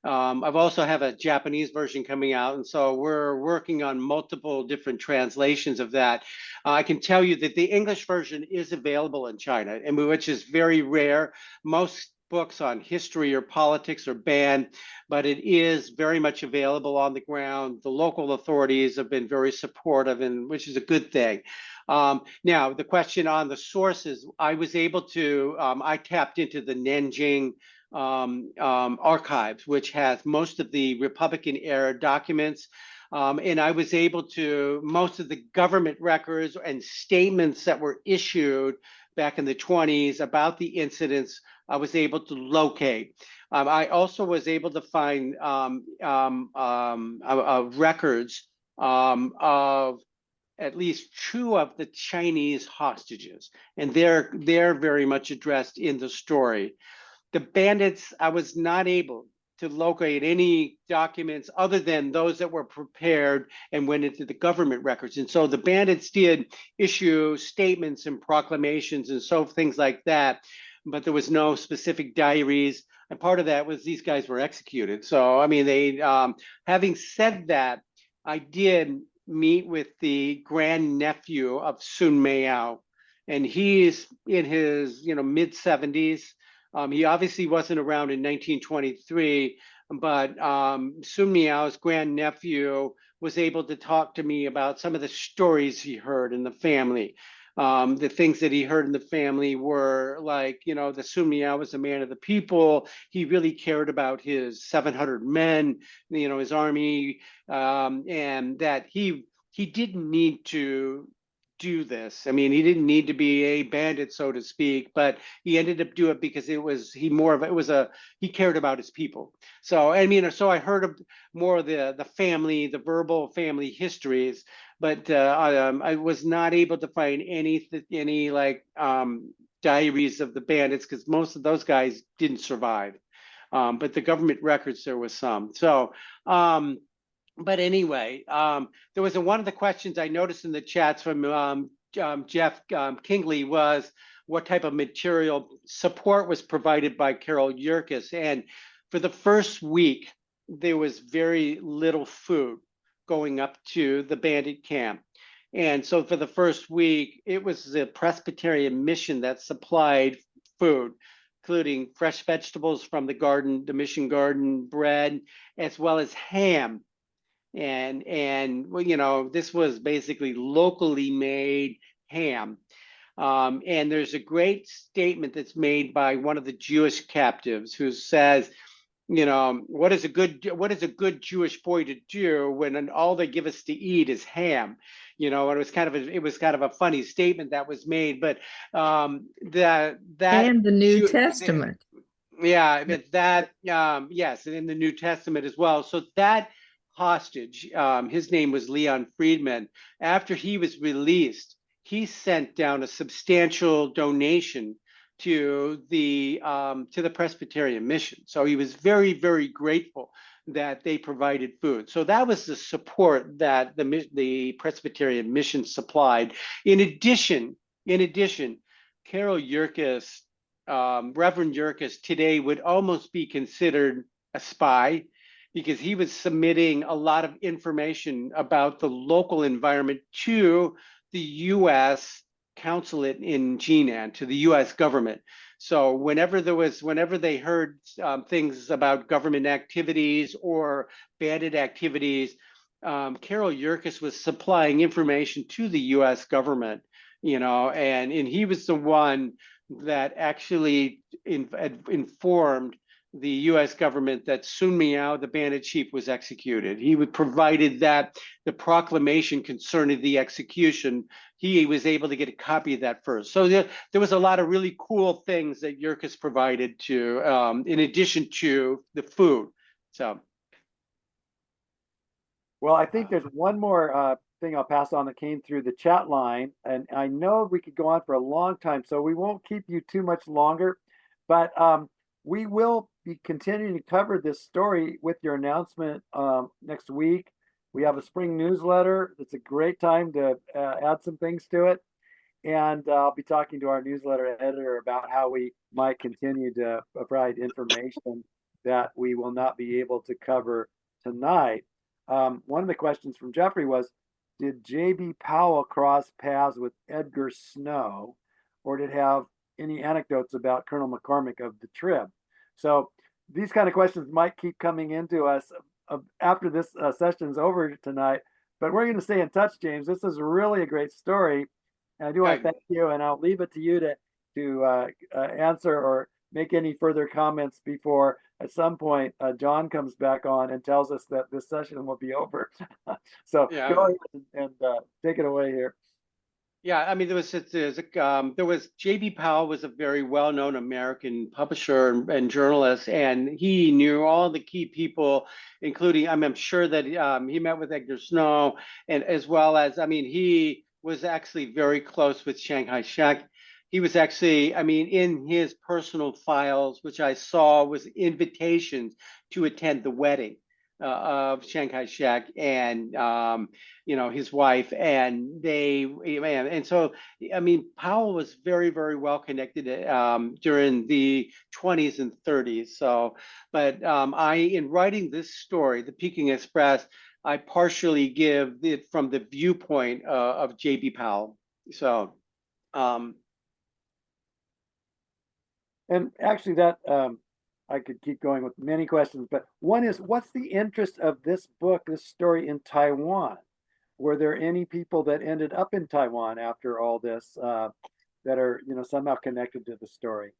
I've also have a Japanese version coming out, and so we're working on multiple different translations of that. I can tell you that the English version is available in China, and which is very rare. Most books on history or politics are banned, but it is very much available on the ground. The local authorities have been very supportive, and which is a good thing. Now, the question on the sources, I was able to, I tapped into the Nanjing archives, which has most of the Republican era documents. And I was able to, most of the government records and statements that were issued back in the 20s about the incidents, I was able to locate. I also was able to find records of at least two of the Chinese hostages, and they're very much addressed in the story. The bandits, I was not able to locate any documents other than those that were prepared and went into the government records. And so the bandits did issue statements and proclamations and so things like that, but there was no specific diaries. And part of that was these guys were executed. So, I mean, they, having said that, I did meet with the grandnephew of Sun Miao, and he's in his mid 70s. He obviously wasn't around in 1923, but Sun Miao's grandnephew was able to talk to me about some of the stories he heard in the family. The things that he heard in the family were like, the Sun Miao was a man of the people. He really cared about his 700 men, his army, and that he didn't need to do this. I mean, he didn't need to be a bandit, so to speak, but he ended up doing it because he cared about his people. So I mean, so I heard more of the family, the verbal family histories, but I was not able to find any like diaries of the bandits because most of those guys didn't survive. But the government records, there was some. So but anyway, there was one of the questions I noticed in the chats from Jeff Kingley was what type of material support was provided by Carol Yerkes. And for the first week, there was very little food going up to the bandit camp. And so for the first week, it was the Presbyterian mission that supplied food, including fresh vegetables from the garden, the mission garden, bread, as well as ham. And well, this was basically locally made ham. And there's a great statement that's made by one of the Jewish captives who says, what is a good Jewish boy to do when all they give us to eat is ham? And it was kind of a funny statement that was made, but that And the New Jew, Testament. yeah, but that yes, and in the New Testament as well. So that hostage, his name was Leon Friedman. After he was released, he sent down a substantial donation to the Presbyterian mission. So he was very, very grateful that they provided food. So that was the support that the Presbyterian mission supplied. In addition, Carol Yerkes, Reverend Yerkes today would almost be considered a spy because he was submitting a lot of information about the local environment to the U.S. consulate in Jinan, to the U.S. government. So whenever they heard things about government activities or bandit activities, Carol Yerkes was supplying information to the U.S. government, and he was the one that actually informed the U.S. government that Sun Miao, the bandit chief, was executed. He provided that the proclamation concerning the execution, he was able to get a copy of that first. So there was a lot of really cool things that Yerkes provided to, in addition to the food. So. Well, I think there's one more thing I'll pass on that came through the chat line, and I know we could go on for a long time, so we won't keep you too much longer, but we will be continuing to cover this story with your announcement next week. We have a spring newsletter. It's a great time to add some things to it, and I'll be talking to our newsletter editor about how we might continue to provide information that we will not be able to cover tonight. One of the questions from Jeffrey was, did J.B. Powell cross paths with Edgar Snow, or did have any anecdotes about Colonel McCormick of the Trib? So these kind of questions might keep coming into us after this session's over tonight, but we're going to stay in touch, James. This is really a great story. And I do want to thank you, and I'll leave it to you to answer or make any further comments before at some point John comes back on and tells us that this session will be over. So Yeah. go ahead and take it away here. Yeah, I mean, there was J.B. Powell was a very well-known American publisher and journalist, and he knew all the key people, including, I'm sure that he met with Edgar Snow, and as well as, I mean, he was actually very close with Chiang Kai-shek. He was actually, I mean, in his personal files, which I saw, was invitations to attend the wedding of Chiang Kai-shek and his wife, and so I mean, Powell was very, very well connected during the 20s and 30s. So, but in writing this story, the Peking Express, I partially give it from the viewpoint of J.B. Powell. So, And actually, that I could keep going with many questions, but one is, what's the interest of this book, this story in Taiwan? Were there any people that ended up in Taiwan after all this that are, somehow connected to the story?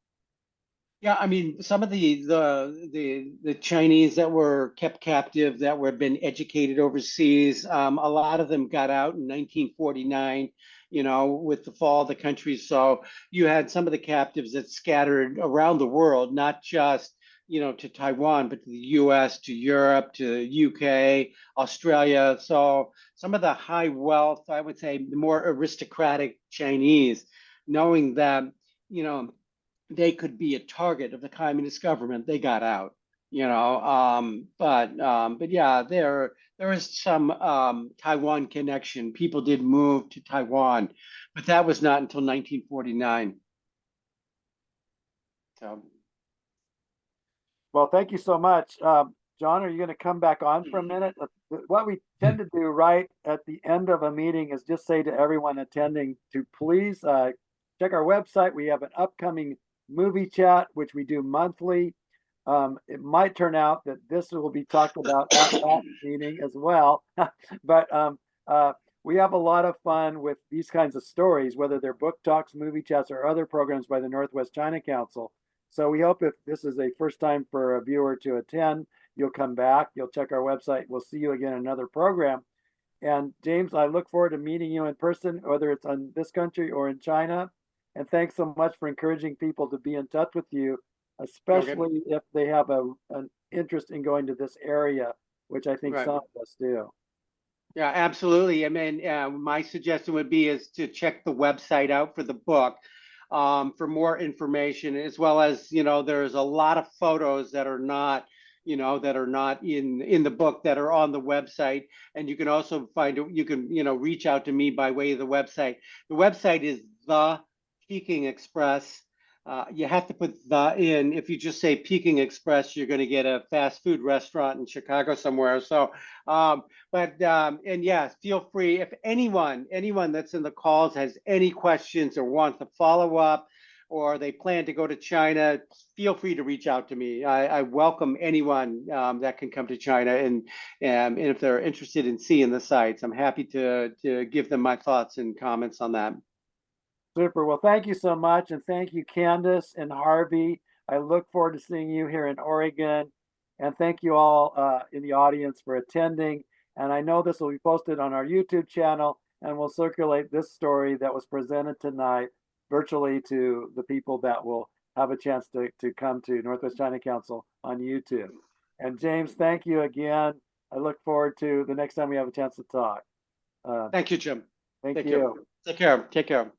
yeah, I mean, some of the Chinese that were kept captive, that were been educated overseas, a lot of them got out in 1949, with the fall of the country. So you had some of the captives that scattered around the world, not just, to Taiwan, but to the US, to Europe, to UK, Australia. So some of the high wealth, I would say, the more aristocratic Chinese, knowing that, you know, they could be a target of the communist government, they got out. But yeah, there is some Taiwan connection. People did move to Taiwan, but that was not until 1949. So Well, thank you so much. John, are you going to come back on for a minute? What we tend to do right at the end of a meeting is just say to everyone attending to please check our website. We have an upcoming movie chat, which we do monthly. It might turn out that this will be talked about at that meeting as well. But we have a lot of fun with these kinds of stories, whether they're book talks, movie chats, or other programs by the Northwest China Council. So we hope if this is a first time for a viewer to attend, you'll come back, you'll check our website. We'll see you again in another program. And James, I look forward to meeting you in person, whether it's on this country or in China. And thanks so much for encouraging people to be in touch with you, okay, especially if they have an interest in going to this area, which I think right. some of us do. Yeah, absolutely. I mean, my suggestion would be is to check the website out for the book, for more information, as well as, there's a lot of photos that are not, in the book, that are on the website. And you can also reach out to me by way of the website. The website is the Peking Express. You have to put the in. If you just say Peking Express, you're going to get a fast food restaurant in Chicago somewhere. So, and yes, feel free, if anyone that's in the calls has any questions or wants to follow up, or they plan to go to China, feel free to reach out to me. I welcome anyone that can come to China, and if they're interested in seeing the sites, I'm happy to give them my thoughts and comments on that. Super. Well, thank you so much. And thank you, Candace and Harvey. I look forward to seeing you here in Oregon. And thank you all in the audience for attending. And I know this will be posted on our YouTube channel, and we'll circulate this story that was presented tonight virtually to the people that will have a chance to come to Northwest China Council on YouTube. And James, thank you again. I look forward to the next time we have a chance to talk. Thank you, Jim. Thank Thank you. you. Take care. Take care.